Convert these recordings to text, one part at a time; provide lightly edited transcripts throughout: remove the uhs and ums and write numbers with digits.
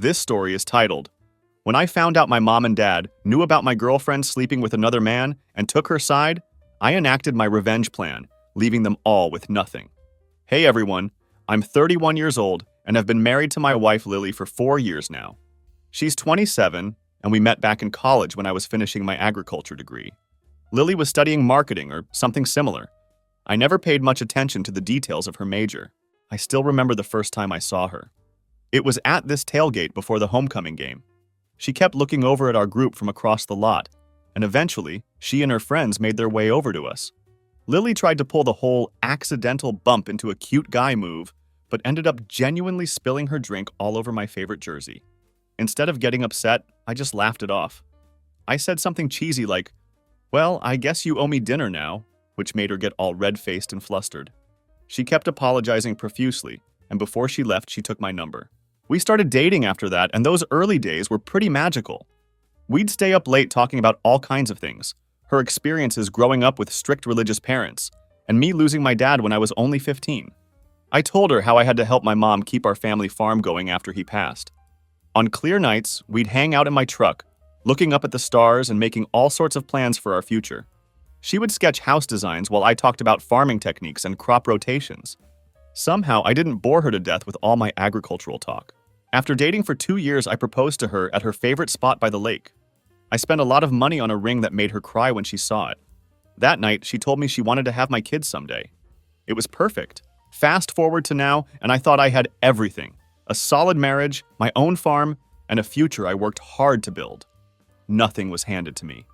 This story is titled, When I Found Out My Mom and Dad Knew About My Girlfriend Sleeping with Another Man and Took Her Side, I enacted my revenge plan, leaving them all with nothing. Hey everyone, I'm 31 years old and have been married to my wife Lily for 4 years now. She's 27, and we met back in college when I was finishing my agriculture degree. Lily was studying marketing or something similar. I never paid much attention to the details of her major. I still remember the first time I saw her. It was at this tailgate before the homecoming game. She kept looking over at our group from across the lot, and eventually, she and her friends made their way over to us. Lily tried to pull the whole accidental bump into a cute guy move, but ended up genuinely spilling her drink all over my favorite jersey. Instead of getting upset, I just laughed it off. I said something cheesy like, "Well, I guess you owe me dinner now," which made her get all red-faced and flustered. She kept apologizing profusely, and before she left, she took my number. We started dating after that, and those early days were pretty magical. We'd stay up late talking about all kinds of things, her experiences growing up with strict religious parents, and me losing my dad when I was only 15. I told her how I had to help my mom keep our family farm going after he passed. On clear nights, we'd hang out in my truck, looking up at the stars and making all sorts of plans for our future. She would sketch house designs while I talked about farming techniques and crop rotations. Somehow, I didn't bore her to death with all my agricultural talk. After dating for 2 years, I proposed to her at her favorite spot by the lake. I spent a lot of money on a ring that made her cry when she saw it. That night, she told me she wanted to have my kids someday. It was perfect. Fast forward to now, and I thought I had everything. A solid marriage, my own farm, and a future I worked hard to build. Nothing was handed to me.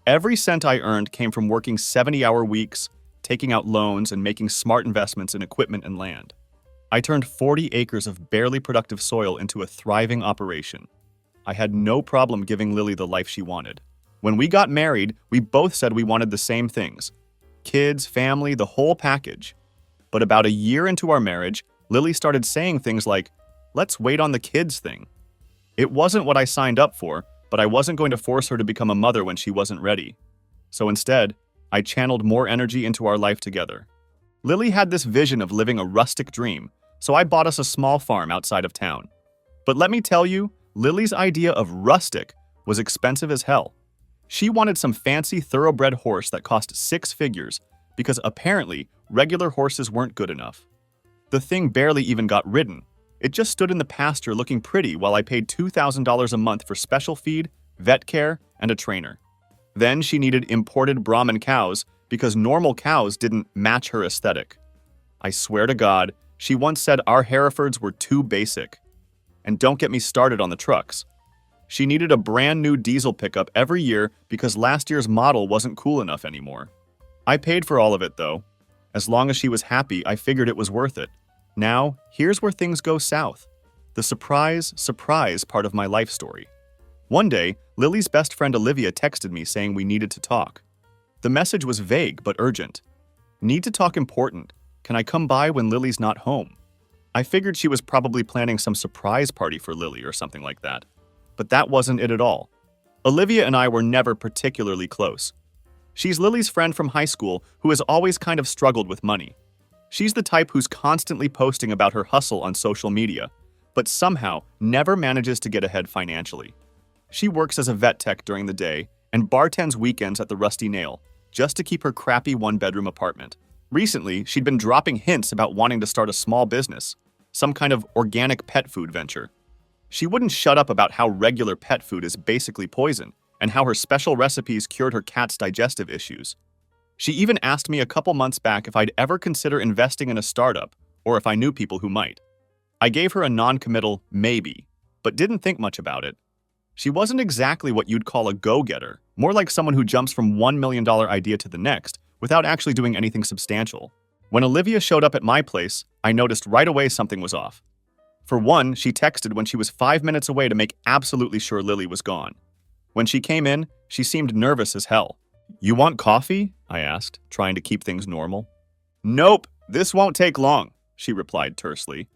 Every cent I earned came from working 70-hour weeks, taking out loans, and making smart investments in equipment and land. I turned 40 acres of barely productive soil into a thriving operation. I had no problem giving Lily the life she wanted. When we got married, we both said we wanted the same things. Kids, family, the whole package. But about a year into our marriage, Lily started saying things like, "Let's wait on the kids thing." It wasn't what I signed up for, but I wasn't going to force her to become a mother when she wasn't ready. So instead, I channeled more energy into our life together. Lily had this vision of living a rustic dream, so I bought us a small farm outside of town. But let me tell you, Lily's idea of rustic was expensive as hell. She wanted some fancy thoroughbred horse that cost 6 figures because apparently regular horses weren't good enough. The thing barely even got ridden. It just stood in the pasture looking pretty while I paid $2,000 a month for special feed, vet care, and a trainer. Then she needed imported Brahman cows because normal cows didn't match her aesthetic. I swear to God, she once said our Herefords were too basic. And don't get me started on the trucks. She needed a brand new diesel pickup every year because last year's model wasn't cool enough anymore. I paid for all of it though. As long as she was happy, I figured it was worth it. Now, here's where things go south. The surprise part of my life story. One day, Lily's best friend Olivia texted me saying we needed to talk. The message was vague but urgent. "Need to talk important. Can I come by when Lily's not home?" I figured she was probably planning some surprise party for Lily or something like that. But that wasn't it at all. Olivia and I were never particularly close. She's Lily's friend from high school who has always kind of struggled with money. She's the type who's constantly posting about her hustle on social media, but somehow never manages to get ahead financially. She works as a vet tech during the day and bartends weekends at the Rusty Nail, just to keep her crappy one-bedroom apartment. Recently, she'd been dropping hints about wanting to start a small business, some kind of organic pet food venture. She wouldn't shut up about how regular pet food is basically poison and how her special recipes cured her cat's digestive issues. She even asked me a couple months back if I'd ever consider investing in a startup or if I knew people who might. I gave her a non-committal maybe, but didn't think much about it. She wasn't exactly what you'd call a go-getter, more like someone who jumps from $1 million idea to the next without actually doing anything substantial. When Olivia showed up at my place, I noticed right away something was off. For one, she texted when she was 5 minutes away to make absolutely sure Lily was gone. When she came in, she seemed nervous as hell. "You want coffee?" I asked, trying to keep things normal. "Nope, this won't take long," she replied tersely.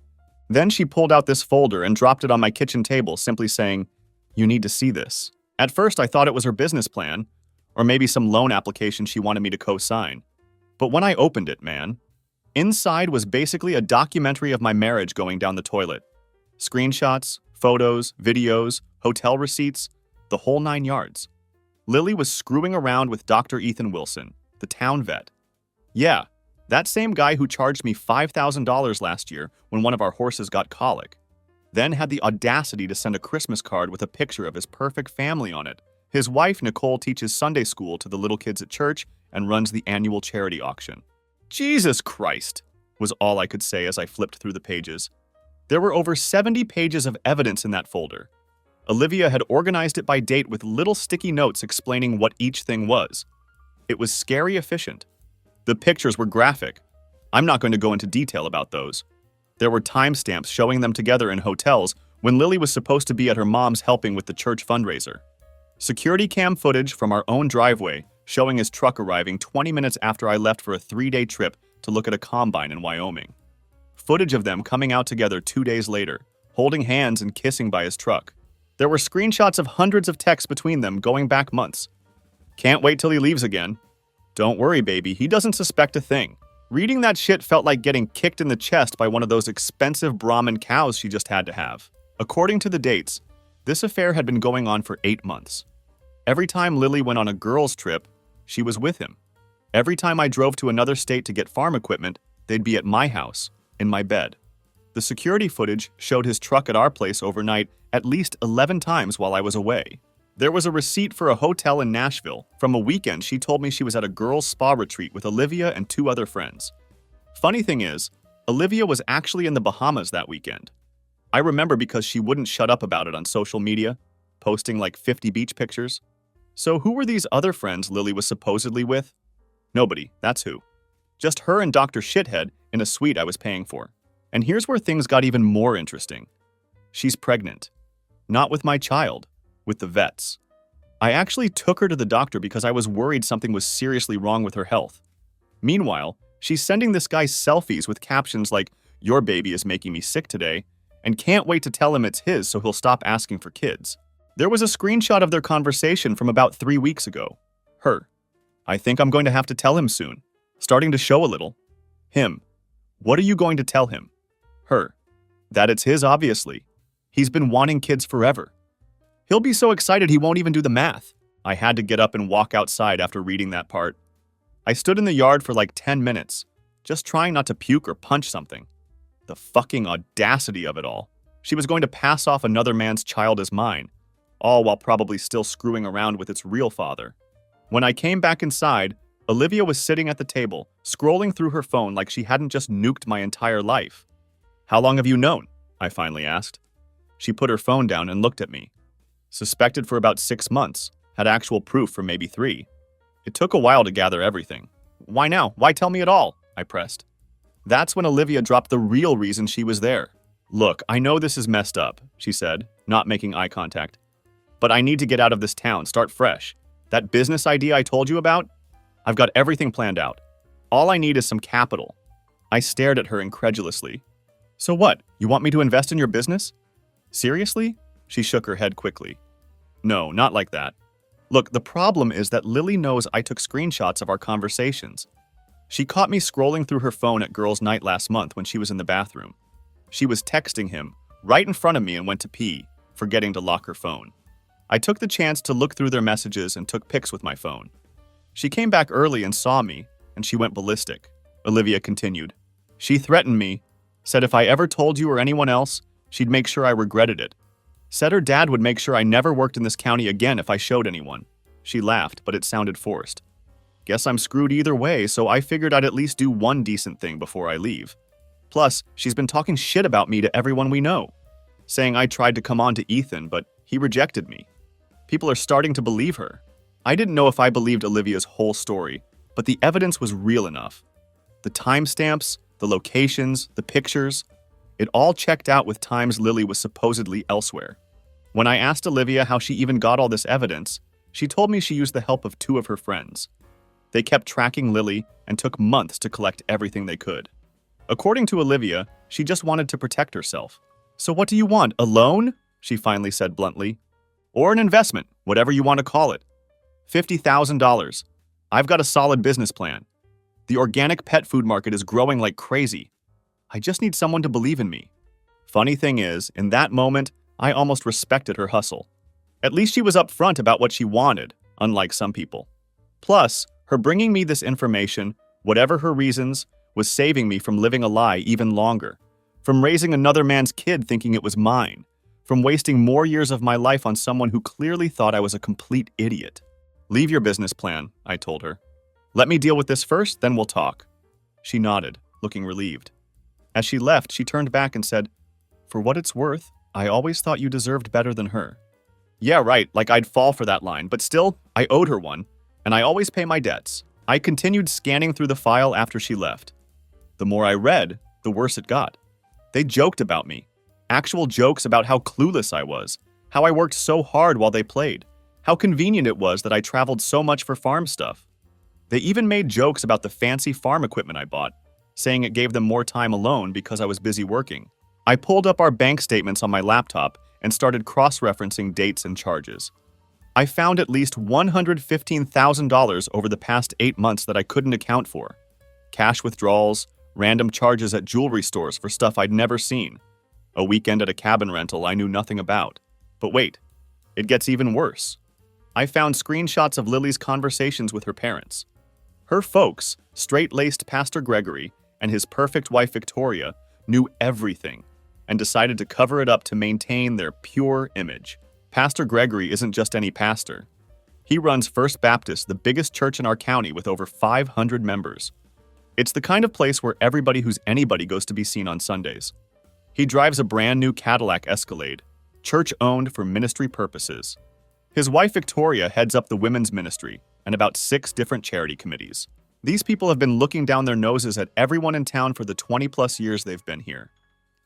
Then she pulled out this folder and dropped it on my kitchen table, simply saying, "You need to see this." At first, I thought it was her business plan, or maybe some loan application she wanted me to co-sign. But when I opened it, man, inside was basically a documentary of my marriage going down the toilet. Screenshots, photos, videos, hotel receipts, the whole 9 yards. Lily was screwing around with Dr. Ethan Wilson, the town vet. Yeah, that same guy who charged me $5,000 last year when one of our horses got colic. Then had the audacity to send a Christmas card with a picture of his perfect family on it. His wife, Nicole, teaches Sunday school to the little kids at church and runs the annual charity auction. Jesus Christ, was all I could say as I flipped through the pages. There were over 70 pages of evidence in that folder. Olivia had organized it by date with little sticky notes explaining what each thing was. It was scary efficient. The pictures were graphic. I'm not going to go into detail about those. There were timestamps showing them together in hotels when Lily was supposed to be at her mom's helping with the church fundraiser. Security cam footage from our own driveway showing his truck arriving 20 minutes after I left for a 3-day trip to look at a combine in Wyoming. Footage of them coming out together 2 days later, holding hands and kissing by his truck. There were screenshots of hundreds of texts between them going back months. Can't wait till he leaves again. Don't worry, baby, he doesn't suspect a thing. Reading that shit felt like getting kicked in the chest by one of those expensive Brahmin cows she just had to have. According to the dates, this affair had been going on for 8 months. Every time Lily went on a girls' trip, she was with him. Every time I drove to another state to get farm equipment, they'd be at my house, in my bed. The security footage showed his truck at our place overnight at least 11 times while I was away. There was a receipt for a hotel in Nashville from a weekend she told me she was at a girls' spa retreat with Olivia and 2 other friends. Funny thing is, Olivia was actually in the Bahamas that weekend. I remember because she wouldn't shut up about it on social media, posting like 50 beach pictures. So who were these other friends Lily was supposedly with? Nobody, that's who. Just her and Dr. Shithead in a suite I was paying for. And here's where things got even more interesting. She's pregnant. Not with my child, with the vets. I actually took her to the doctor because I was worried something was seriously wrong with her health. Meanwhile, she's sending this guy selfies with captions like, "Your baby is making me sick today," and can't wait to tell him it's his so he'll stop asking for kids. There was a screenshot of their conversation from about 3 weeks ago. Her. I think I'm going to have to tell him soon. Starting to show a little. Him. What are you going to tell him? Her. That it's his, obviously. He's been wanting kids forever. He'll be so excited he won't even do the math. I had to get up and walk outside after reading that part. I stood in the yard for like 10 minutes, just trying not to puke or punch something. The fucking audacity of it all. She was going to pass off another man's child as mine, all while probably still screwing around with its real father. When I came back inside, Olivia was sitting at the table, scrolling through her phone like she hadn't just nuked my entire life. How long have you known? I finally asked. She put her phone down and looked at me. Suspected for about 6 months, had actual proof for maybe 3. It took a while to gather everything. Why now? Why tell me at all? I pressed. That's when Olivia dropped the real reason she was there. Look, I know this is messed up, she said, not making eye contact. But I need to get out of this town, start fresh. That business idea I told you about? I've got everything planned out. All I need is some capital. I stared at her incredulously. So what? You want me to invest in your business? Seriously? She shook her head quickly. No, not like that. Look, the problem is that Lily knows I took screenshots of our conversations. She caught me scrolling through her phone at girls' night last month when she was in the bathroom. She was texting him right in front of me and went to pee, forgetting to lock her phone. I took the chance to look through their messages and took pics with my phone. She came back early and saw me, and she went ballistic. Olivia continued. She threatened me, said if I ever told you or anyone else, she'd make sure I regretted it. Said her dad would make sure I never worked in this county again if I showed anyone. She laughed, but it sounded forced. Guess I'm screwed either way, so I figured I'd at least do one decent thing before I leave. Plus, she's been talking shit about me to everyone we know, saying I tried to come on to Ethan, but he rejected me. People are starting to believe her. I didn't know if I believed Olivia's whole story, but the evidence was real enough. The timestamps, the locations, the pictures, it all checked out with times Lily was supposedly elsewhere. When I asked Olivia how she even got all this evidence, she told me she used the help of 2 of her friends. They kept tracking Lily and took months to collect everything they could. According to Olivia, she just wanted to protect herself. So what do you want, a loan? She finally said bluntly. Or an investment, whatever you want to call it. $50,000. I've got a solid business plan. The organic pet food market is growing like crazy. I just need someone to believe in me. Funny thing is, in that moment, I almost respected her hustle. At least she was upfront about what she wanted, unlike some people. Plus, her bringing me this information, whatever her reasons, was saving me from living a lie even longer, from raising another man's kid thinking it was mine, from wasting more years of my life on someone who clearly thought I was a complete idiot. Leave your business plan, I told her. Let me deal with this first, then we'll talk. She nodded, looking relieved. As she left, she turned back and said, "For what it's worth, I always thought you deserved better than her." Yeah, right, like I'd fall for that line, but still, I owed her one, and I always pay my debts. I continued scanning through the file after she left. The more I read, the worse it got. They joked about me. Actual jokes about how clueless I was, how I worked so hard while they played, how convenient it was that I traveled so much for farm stuff. They even made jokes about the fancy farm equipment I bought, saying it gave them more time alone because I was busy working. I pulled up our bank statements on my laptop and started cross-referencing dates and charges. I found at least $115,000 over the past 8 months that I couldn't account for. Cash withdrawals, random charges at jewelry stores for stuff I'd never seen, a weekend at a cabin rental I knew nothing about. But wait, it gets even worse. I found screenshots of Lily's conversations with her parents. Her folks, straight-laced Pastor Gregory and his perfect wife Victoria, knew everything and decided to cover it up to maintain their pure image. Pastor Gregory isn't just any pastor. He runs First Baptist, the biggest church in our county with over 500 members. It's the kind of place where everybody who's anybody goes to be seen on Sundays. He drives a brand new Cadillac Escalade, church-owned for ministry purposes. His wife Victoria heads up the women's ministry and about 6 different charity committees. These people have been looking down their noses at everyone in town for the 20-plus years they've been here,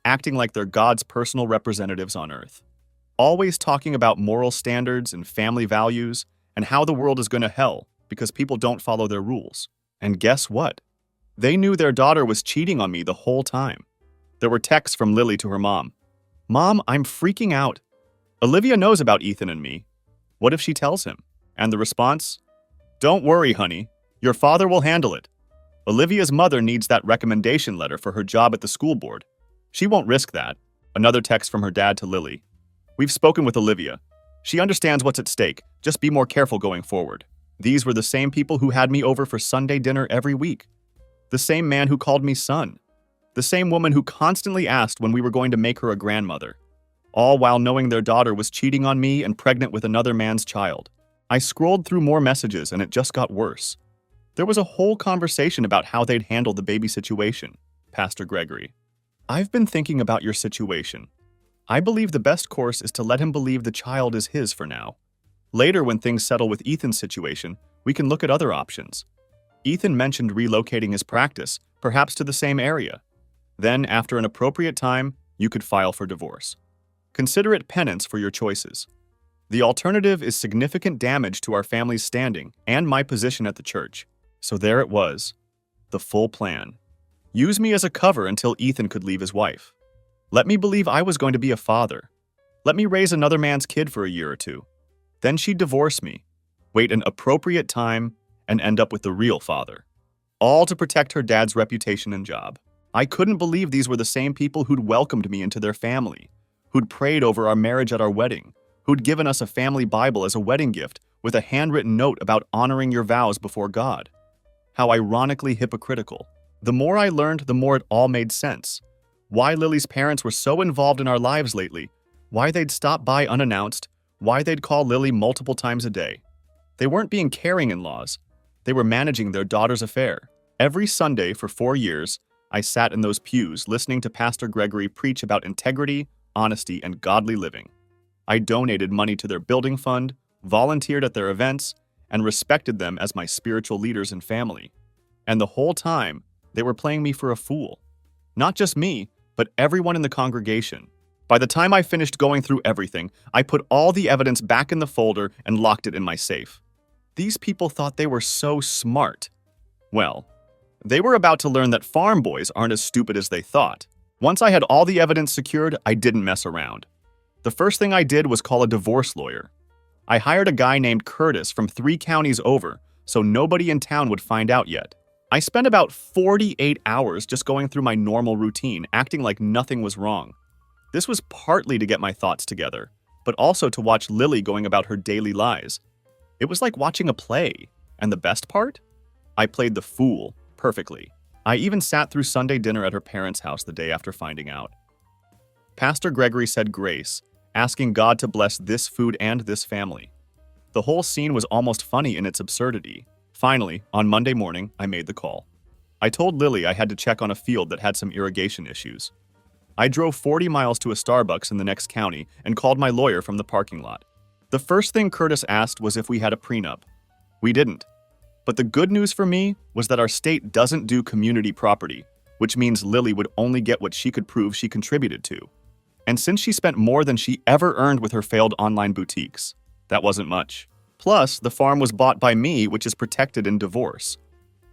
acting like they're God's personal representatives on earth. Always talking about moral standards and family values and how the world is going to hell because people don't follow their rules. And guess what? They knew their daughter was cheating on me the whole time. There were texts from Lily to her mom. "Mom, I'm freaking out. Olivia knows about Ethan and me. What if she tells him?" And the response? "Don't worry, honey. Your father will handle it. Olivia's mother needs that recommendation letter for her job at the school board. She won't risk that." Another text from her dad to Lily. "We've spoken with Olivia. She understands what's at stake. Just be more careful going forward." These were the same people who had me over for Sunday dinner every week. The same man who called me son. The same woman who constantly asked when we were going to make her a grandmother. All while knowing their daughter was cheating on me and pregnant with another man's child. I scrolled through more messages and it just got worse. There was a whole conversation about how they'd handle the baby situation. Pastor Gregory. "I've been thinking about your situation. I believe the best course is to let him believe the child is his for now. Later, when things settle with Ethan's situation, we can look at other options. Ethan mentioned relocating his practice, perhaps to the same area. Then, after an appropriate time, you could file for divorce. Consider it penance for your choices. The alternative is significant damage to our family's standing and my position at the church." So there it was, the full plan. Use me as a cover until Ethan could leave his wife. Let me believe I was going to be a father. Let me raise another man's kid for a year or two. Then she'd divorce me, wait an appropriate time, and end up with the real father. All to protect her dad's reputation and job. I couldn't believe these were the same people who'd welcomed me into their family, who'd prayed over our marriage at our wedding, who'd given us a family Bible as a wedding gift with a handwritten note about honoring your vows before God. How ironically hypocritical. The more I learned, the more it all made sense. Why Lily's parents were so involved in our lives lately, why they'd stop by unannounced, why they'd call Lily multiple times a day. They weren't being caring in-laws. They were managing their daughter's affair. Every Sunday for 4 years, I sat in those pews listening to Pastor Gregory preach about integrity, honesty, and godly living. I donated money to their building fund, volunteered at their events, and respected them as my spiritual leaders and family. And the whole time, they were playing me for a fool. Not just me, but everyone in the congregation. By the time I finished going through everything, I put all the evidence back in the folder and locked it in my safe. These people thought they were so smart. Well, they were about to learn that farm boys aren't as stupid as they thought. Once I had all the evidence secured, I didn't mess around. The first thing I did was call a divorce lawyer. I hired a guy named Curtis from 3 counties over, so nobody in town would find out yet. I spent about 48 hours just going through my normal routine, acting like nothing was wrong. This was partly to get my thoughts together, but also to watch Lily going about her daily lies. It was like watching a play. And the best part? I played the fool perfectly. I even sat through Sunday dinner at her parents' house the day after finding out. Pastor Gregory said grace, asking God to bless this food and this family. The whole scene was almost funny in its absurdity. Finally, on Monday morning, I made the call. I told Lily I had to check on a field that had some irrigation issues. I drove 40 miles to a Starbucks in the next county and called my lawyer from the parking lot. The first thing Curtis asked was if we had a prenup. We didn't. But the good news for me was that our state doesn't do community property, which means Lily would only get what she could prove she contributed to. And since she spent more than she ever earned with her failed online boutiques, that wasn't much. Plus, the farm was bought by me, which is protected in divorce.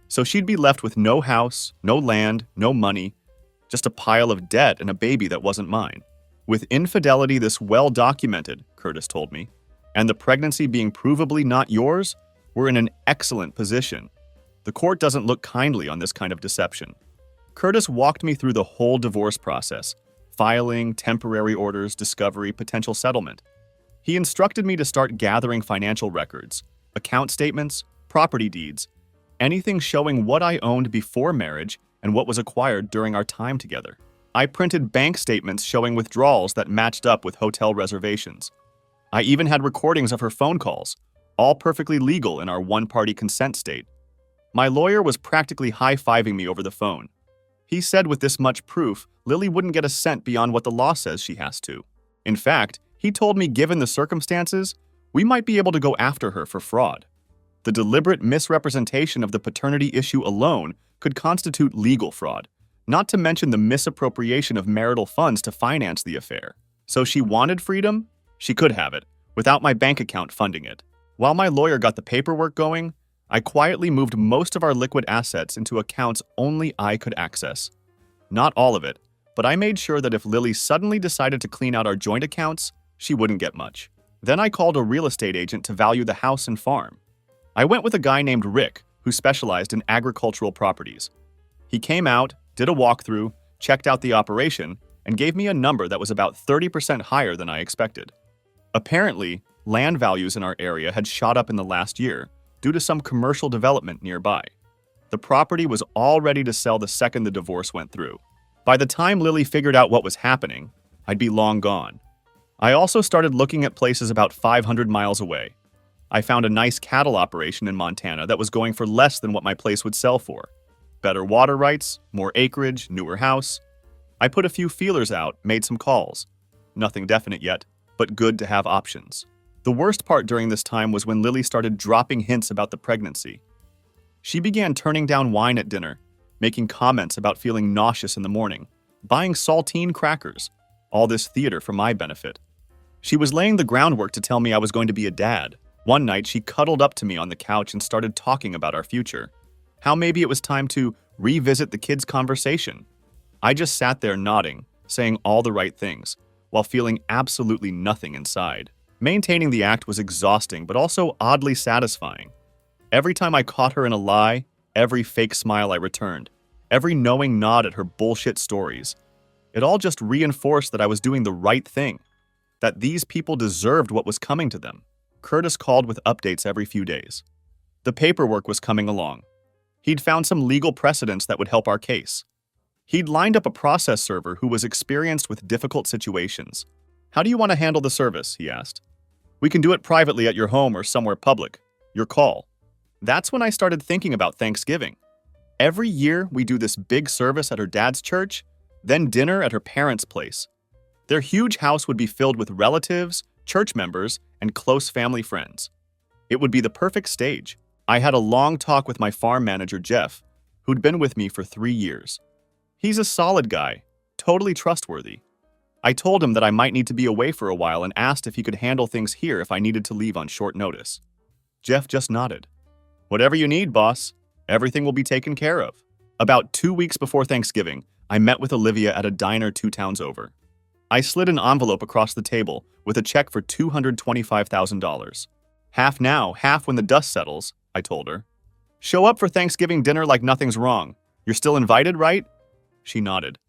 So she'd be left with no house, no land, no money, just a pile of debt and a baby that wasn't mine. With infidelity this well documented, Curtis told me, and the pregnancy being provably not yours, we're in an excellent position. The court doesn't look kindly on this kind of deception. Curtis walked me through the whole divorce process: filing, temporary orders, discovery, potential settlement. He instructed me to start gathering financial records, account statements, property deeds, anything showing what I owned before marriage and what was acquired during our time together. I printed bank statements showing withdrawals that matched up with hotel reservations. I even had recordings of her phone calls, all perfectly legal in our one-party consent state. My lawyer was practically high-fiving me over the phone. He said with this much proof, Lily wouldn't get a cent beyond what the law says she has to. In fact, he told me given the circumstances, we might be able to go after her for fraud. The deliberate misrepresentation of the paternity issue alone could constitute legal fraud, not to mention the misappropriation of marital funds to finance the affair. So she wanted freedom? She could have it, without my bank account funding it. While my lawyer got the paperwork going, I quietly moved most of our liquid assets into accounts only I could access. Not all of it, but I made sure that if Lily suddenly decided to clean out our joint accounts, she wouldn't get much. Then I called a real estate agent to value the house and farm. I went with a guy named Rick, who specialized in agricultural properties. He came out, did a walkthrough, checked out the operation, and gave me a number that was about 30% higher than I expected. Apparently, land values in our area had shot up in the last year due to some commercial development nearby. The property was all ready to sell the second the divorce went through. By the time Lily figured out what was happening, I'd be long gone. I also started looking at places about 500 miles away. I found a nice cattle operation in Montana that was going for less than what my place would sell for. Better water rights, more acreage, newer house. I put a few feelers out, made some calls. Nothing definite yet, but good to have options. The worst part during this time was when Lily started dropping hints about the pregnancy. She began turning down wine at dinner, making comments about feeling nauseous in the morning, buying saltine crackers, all this theater for my benefit. She was laying the groundwork to tell me I was going to be a dad. One night, she cuddled up to me on the couch and started talking about our future. How maybe it was time to revisit the kids' conversation. I just sat there nodding, saying all the right things, while feeling absolutely nothing inside. Maintaining the act was exhausting, but also oddly satisfying. Every time I caught her in a lie, every fake smile I returned, every knowing nod at her bullshit stories, it all just reinforced that I was doing the right thing, that these people deserved what was coming to them. Curtis called with updates every few days. The paperwork was coming along. He'd found some legal precedents that would help our case. He'd lined up a process server who was experienced with difficult situations. "How do you want to handle the service?" he asked. "We can do it privately at your home or somewhere public. Your call." That's when I started thinking about Thanksgiving. Every year, we do this big service at her dad's church, then dinner at her parents' place. Their huge house would be filled with relatives, church members, and close family friends. It would be the perfect stage. I had a long talk with my farm manager, Jeff, who'd been with me for 3 years. He's a solid guy, totally trustworthy. I told him that I might need to be away for a while and asked if he could handle things here if I needed to leave on short notice. Jeff just nodded. "Whatever you need, boss. Everything will be taken care of." About 2 weeks before Thanksgiving, I met with Olivia at a diner 2 towns over. I slid an envelope across the table with a check for $225,000. "Half now, half when the dust settles," I told her. "Show up for Thanksgiving dinner like nothing's wrong. You're still invited, right?" She nodded.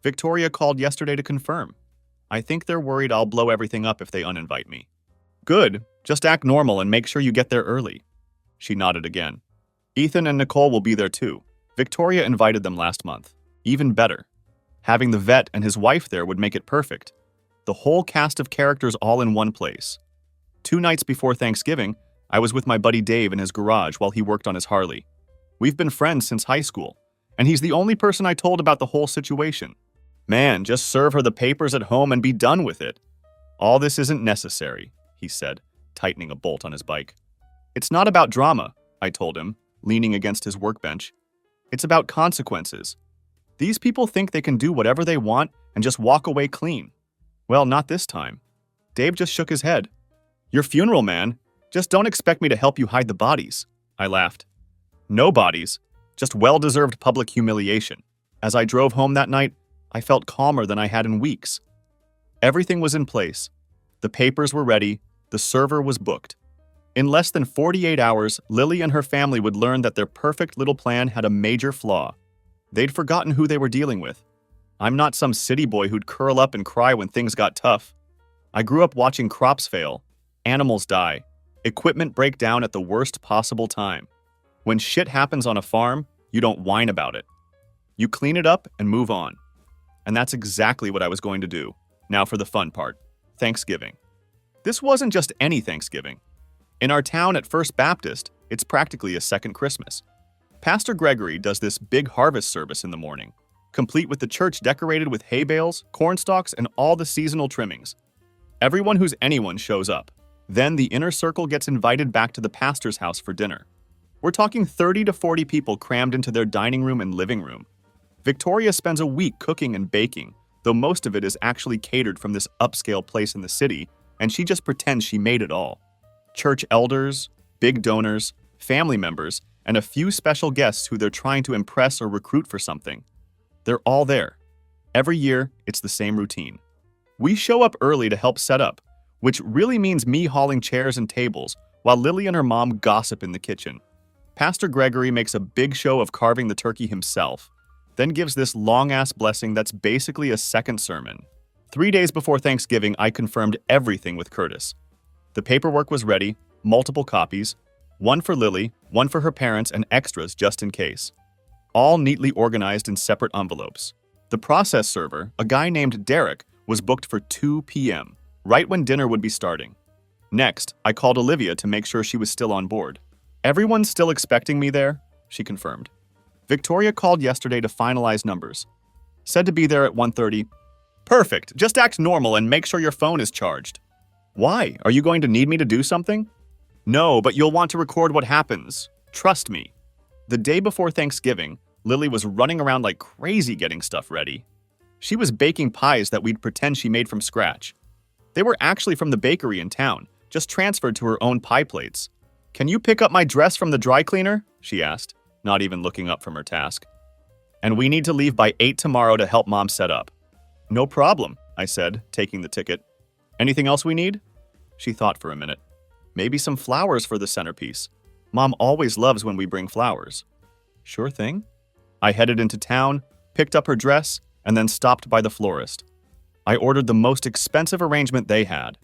"Victoria called yesterday to confirm." I think they're worried I'll blow everything up if they uninvite me. Good, just act normal and make sure you get there early. She nodded again. Ethan and Nicole will be there too. Victoria invited them last month. Even better. Having the vet and his wife there would make it perfect. The whole cast of characters all in one place. 2 nights before Thanksgiving, I was with my buddy Dave in his garage while he worked on his Harley. We've been friends since high school, and he's the only person I told about the whole situation. Man, just serve her the papers at home and be done with it. All this isn't necessary, he said, tightening a bolt on his bike. It's not about drama, I told him, leaning against his workbench. It's about consequences. These people think they can do whatever they want and just walk away clean. Well, not this time. Dave just shook his head. Your funeral, man. Just don't expect me to help you hide the bodies. I laughed. No bodies, just well-deserved public humiliation. As I drove home that night, I felt calmer than I had in weeks. Everything was in place. The papers were ready. The server was booked. In less than 48 hours, Lily and her family would learn that their perfect little plan had a major flaw. They'd forgotten who they were dealing with. I'm not some city boy who'd curl up and cry when things got tough. I grew up watching crops fail, animals die, equipment break down at the worst possible time. When shit happens on a farm, you don't whine about it. You clean it up and move on. And that's exactly what I was going to do. Now for the fun part, Thanksgiving. This wasn't just any Thanksgiving. In our town at First Baptist, it's practically a second Christmas. Pastor Gregory does this big harvest service in the morning, complete with the church decorated with hay bales, corn stalks, and all the seasonal trimmings. Everyone who's anyone shows up. Then the inner circle gets invited back to the pastor's house for dinner. We're talking 30 to 40 people crammed into their dining room and living room. Victoria spends a week cooking and baking, though most of it is actually catered from this upscale place in the city, and she just pretends she made it all. Church elders, big donors, family members, and a few special guests who they're trying to impress or recruit for something. They're all there. Every year, it's the same routine. We show up early to help set up, which really means me hauling chairs and tables, while Lily and her mom gossip in the kitchen. Pastor Gregory makes a big show of carving the turkey himself, then gives this long-ass blessing that's basically a second sermon. 3 days before Thanksgiving, I confirmed everything with Curtis. The paperwork was ready, multiple copies, one for Lily, one for her parents, and extras just in case. All neatly organized in separate envelopes. The process server, a guy named Derek, was booked for 2 p.m., right when dinner would be starting. Next, I called Olivia to make sure she was still on board. Everyone's still expecting me there, she confirmed. Victoria called yesterday to finalize numbers. Said to be there at 1:30. Perfect, just act normal and make sure your phone is charged. Why? Are you going to need me to do something? No, but you'll want to record what happens. Trust me. The day before Thanksgiving, Lily was running around like crazy getting stuff ready. She was baking pies that we'd pretend she made from scratch. They were actually from the bakery in town, just transferred to her own pie plates. Can you pick up my dress from the dry cleaner? She asked, not even looking up from her task. And we need to leave by 8 tomorrow to help Mom set up. No problem, I said, taking the ticket. Anything else we need? She thought for a minute. Maybe some flowers for the centerpiece. Mom always loves when we bring flowers. Sure thing. I headed into town, picked up her dress, and then stopped by the florist. I ordered the most expensive arrangement they had.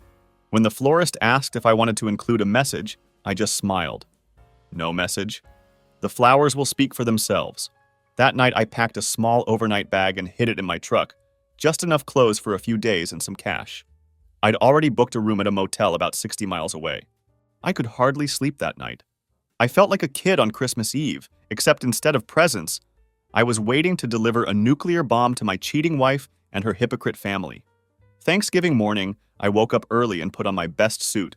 When the florist asked if I wanted to include a message, I just smiled. No message. The flowers will speak for themselves. That night I packed a small overnight bag and hid it in my truck, just enough clothes for a few days and some cash. I'd already booked a room at a motel about 60 miles away. I could hardly sleep that night. I felt like a kid on Christmas Eve, except instead of presents, I was waiting to deliver a nuclear bomb to my cheating wife and her hypocrite family. Thanksgiving morning, I woke up early and put on my best suit,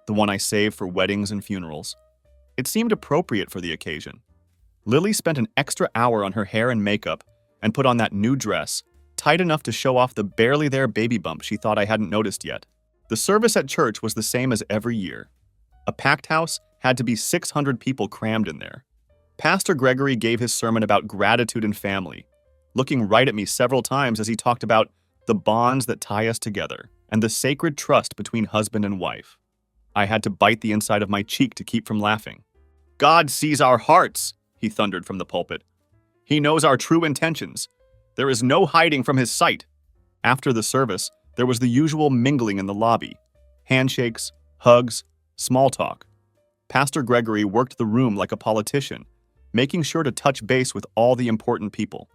the one I saved for weddings and funerals. It seemed appropriate for the occasion. Lily spent an extra hour on her hair and makeup and put on that new dress, tight enough to show off the barely there baby bump she thought I hadn't noticed yet. The service at church was the same as every year. A packed house had to be 600 people crammed in there. Pastor Gregory gave his sermon about gratitude and family, looking right at me several times as he talked about the bonds that tie us together and the sacred trust between husband and wife. I had to bite the inside of my cheek to keep from laughing. God sees our hearts, he thundered from the pulpit. He knows our true intentions. There is no hiding from his sight. After the service, There was the usual mingling in the lobby. Handshakes, hugs, small talk. Pastor Gregory worked the room like a politician, making sure to touch base with all the important people.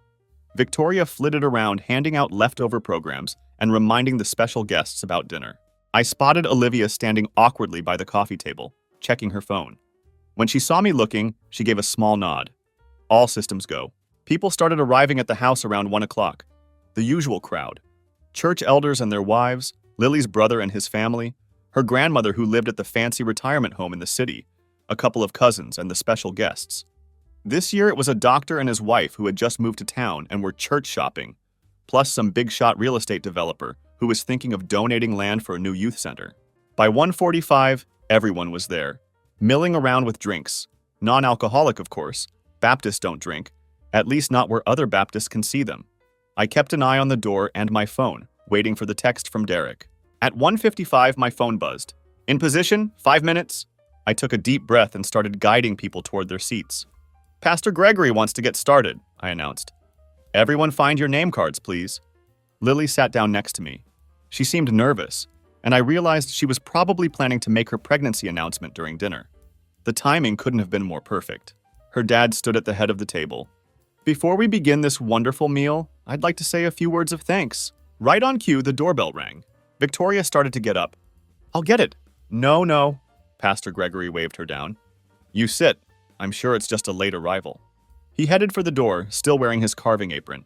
Victoria flitted around handing out leftover programs and reminding the special guests about dinner. I spotted Olivia standing awkwardly by the coffee table, checking her phone. When she saw me looking, she gave a small nod. All systems go. People started arriving at the house around 1 o'clock. The usual crowd. Church elders and their wives, Lily's brother and his family, her grandmother who lived at the fancy retirement home in the city, a couple of cousins, and the special guests. This year it was a doctor and his wife who had just moved to town and were church shopping, plus some big-shot real estate developer who was thinking of donating land for a new youth center. By 1:45, everyone was there, milling around with drinks. Non-alcoholic, of course. Baptists don't drink, at least not where other Baptists can see them. I kept an eye on the door and my phone, waiting for the text from Derek. At 1:55, my phone buzzed. In position, 5 minutes. I took a deep breath and started guiding people toward their seats. Pastor Gregory wants to get started, I announced. Everyone find your name cards, please. Lily sat down next to me. She seemed nervous, and I realized she was probably planning to make her pregnancy announcement during dinner. The timing couldn't have been more perfect. Her dad stood at the head of the table. Before we begin this wonderful meal, I'd like to say a few words of thanks. Right on cue, the doorbell rang. Victoria started to get up. I'll get it. No. Pastor Gregory waved her down. You sit. I'm sure it's just a late arrival. He headed for the door, still wearing his carving apron.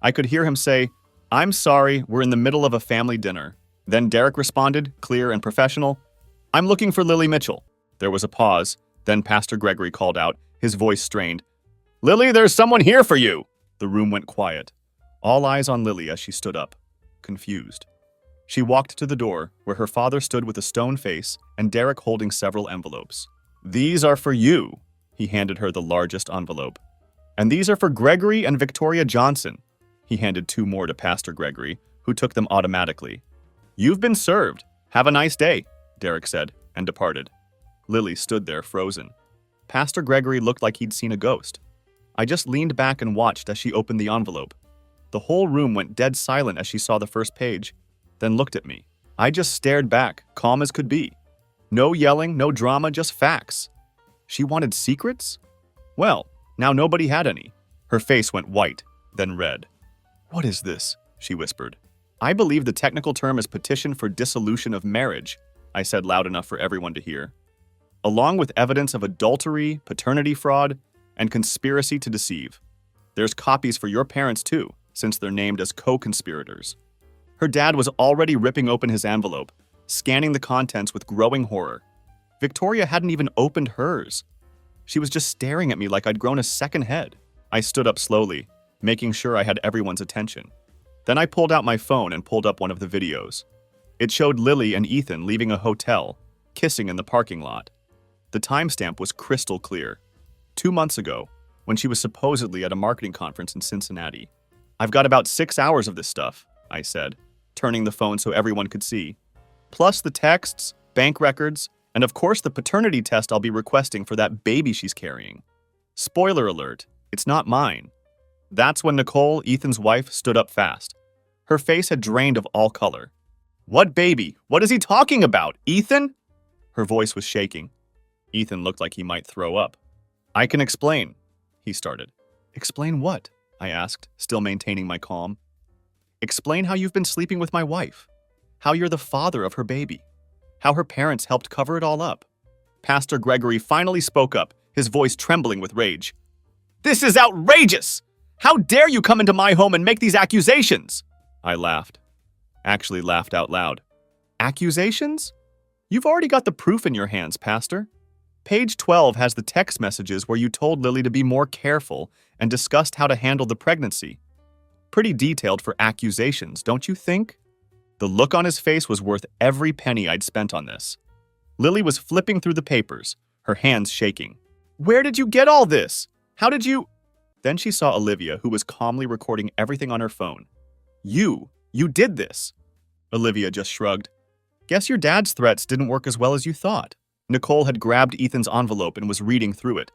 I could hear him say, I'm sorry, we're in the middle of a family dinner. Then Derek responded, clear and professional, I'm looking for Lily Mitchell. There was a pause. Then Pastor Gregory called out, his voice strained. Lily, there's someone here for you! The room went quiet. All eyes on Lily as she stood up, confused. She walked to the door, where her father stood with a stone face and Derek holding several envelopes. These are for you. He handed her the largest envelope. And these are for Gregory and Victoria Johnson. He handed 2 more to Pastor Gregory, who took them automatically. You've been served. Have a nice day, Derek said, and departed. Lily stood there frozen. Pastor Gregory looked like he'd seen a ghost. I just leaned back and watched as she opened the envelope. The whole room went dead silent as she saw the first page, then looked at me. I just stared back, calm as could be. No yelling, no drama, just facts. She wanted secrets? Well, now nobody had any. Her face went white, then red. What is this? She whispered. I believe the technical term is petition for dissolution of marriage, I said loud enough for everyone to hear. Along with evidence of adultery, paternity fraud, and conspiracy to deceive. There's copies for your parents too, since they're named as co-conspirators. Her dad was already ripping open his envelope, scanning the contents with growing horror. Victoria hadn't even opened hers. She was just staring at me like I'd grown a second head. I stood up slowly, making sure I had everyone's attention. Then I pulled out my phone and pulled up one of the videos. It showed Lily and Ethan leaving a hotel, kissing in the parking lot. The timestamp was crystal clear. 2 months ago, when she was supposedly at a marketing conference in Cincinnati. I've got about 6 hours of this stuff, I said, turning the phone so everyone could see. Plus the texts, bank records, and of course the paternity test I'll be requesting for that baby she's carrying. Spoiler alert, it's not mine. That's when Nicole, Ethan's wife, stood up fast. Her face had drained of all color. What baby? What is he talking about? Ethan? Her voice was shaking. Ethan looked like he might throw up. I can explain, he started. Explain what? I asked, still maintaining my calm. Explain how you've been sleeping with my wife. How you're the father of her baby. How her parents helped cover it all up. Pastor Gregory finally spoke up, his voice trembling with rage. This is outrageous! How dare you come into my home and make these accusations? I laughed. Actually laughed out loud. Accusations? You've already got the proof in your hands, Pastor. Page 12 has the text messages where you told Lily to be more careful and discussed how to handle the pregnancy. Pretty detailed for accusations, don't you think? The look on his face was worth every penny I'd spent on this. Lily was flipping through the papers, her hands shaking. Where did you get all this? How did you... Then she saw Olivia, who was calmly recording everything on her phone. You did this. Olivia just shrugged. Guess your dad's threats didn't work as well as you thought. Nicole had grabbed Ethan's envelope and was reading through it.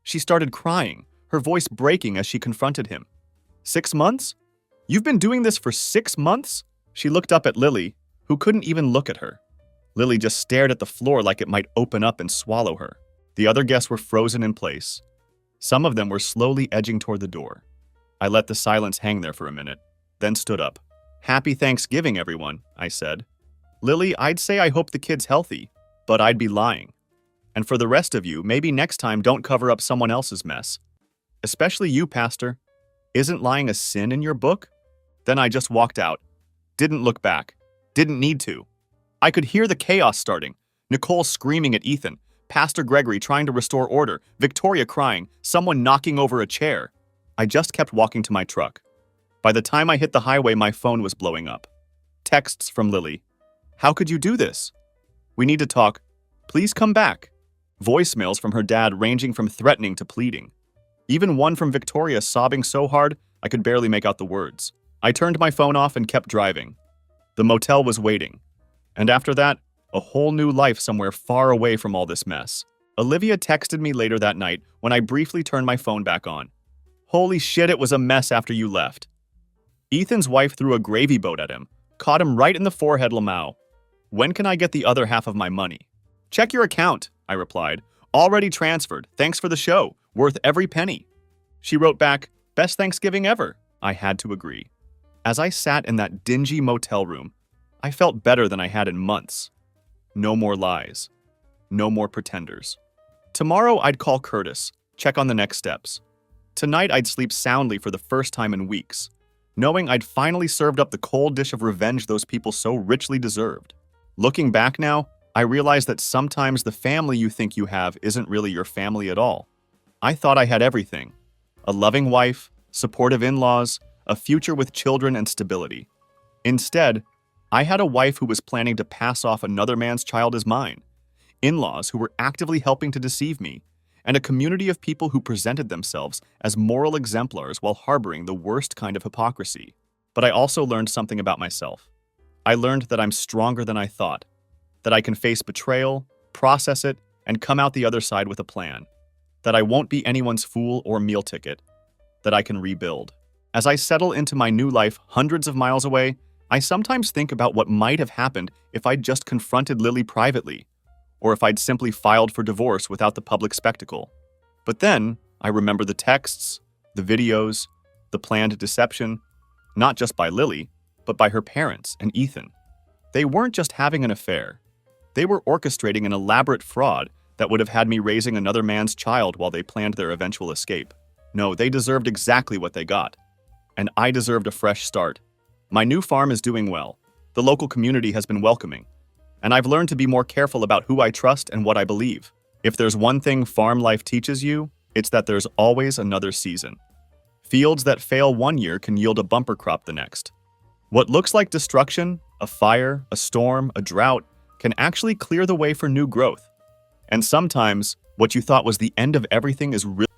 She started crying, her voice breaking as she confronted him. 6 months? You've been doing this for 6 months? She looked up at Lily, who couldn't even look at her. Lily just stared at the floor like it might open up and swallow her. The other guests were frozen in place. Some of them were slowly edging toward the door. I let the silence hang there for a minute, then stood up. "Happy Thanksgiving, everyone," I said. "Lily, I'd say I hope the kid's healthy, but I'd be lying. And for the rest of you, maybe next time don't cover up someone else's mess. Especially you, Pastor. Isn't lying a sin in your book?" Then I just walked out. Didn't look back. Didn't need to. I could hear the chaos starting. Nicole screaming at Ethan, Pastor Gregory trying to restore order, Victoria crying, someone knocking over a chair. I just kept walking to my truck. By the time I hit the highway, my phone was blowing up. Texts from Lily. "How could you do this? We need to talk. Please come back." Voicemails from her dad ranging from threatening to pleading. Even one from Victoria sobbing so hard I could barely make out the words. I turned my phone off and kept driving. The motel was waiting. And after that, a whole new life somewhere far away from all this mess. Olivia texted me later that night when I briefly turned my phone back on. "Holy shit, it was a mess after you left. Ethan's wife threw a gravy boat at him, caught him right in the forehead, Lamau. When can I get the other half of my money?" "Check your account," I replied. "Already transferred. Thanks for the show. Worth every penny." She wrote back, "Best Thanksgiving ever." I had to agree. As I sat in that dingy motel room, I felt better than I had in months. No more lies. No more pretenders. Tomorrow I'd call Curtis, check on the next steps. Tonight I'd sleep soundly for the first time in weeks, knowing I'd finally served up the cold dish of revenge those people so richly deserved. Looking back now, I realize that sometimes the family you think you have isn't really your family at all. I thought I had everything. A loving wife, supportive in-laws, a future with children and stability. Instead, I had a wife who was planning to pass off another man's child as mine, in-laws who were actively helping to deceive me, and a community of people who presented themselves as moral exemplars while harboring the worst kind of hypocrisy. But I also learned something about myself. I learned that I'm stronger than I thought, that I can face betrayal, process it, and come out the other side with a plan, that I won't be anyone's fool or meal ticket, that I can rebuild. As I settle into my new life hundreds of miles away, I sometimes think about what might have happened if I'd just confronted Lily privately, or if I'd simply filed for divorce without the public spectacle. But then, I remember the texts, the videos, the planned deception, not just by Lily, but by her parents and Ethan. They weren't just having an affair. They were orchestrating an elaborate fraud that would have had me raising another man's child while they planned their eventual escape. No, they deserved exactly what they got. And I deserved a fresh start. My new farm is doing well. The local community has been welcoming. And I've learned to be more careful about who I trust and what I believe. If there's one thing farm life teaches you, it's that there's always another season. Fields that fail one year can yield a bumper crop the next. What looks like destruction, a fire, a storm, a drought, can actually clear the way for new growth. And sometimes, what you thought was the end of everything is really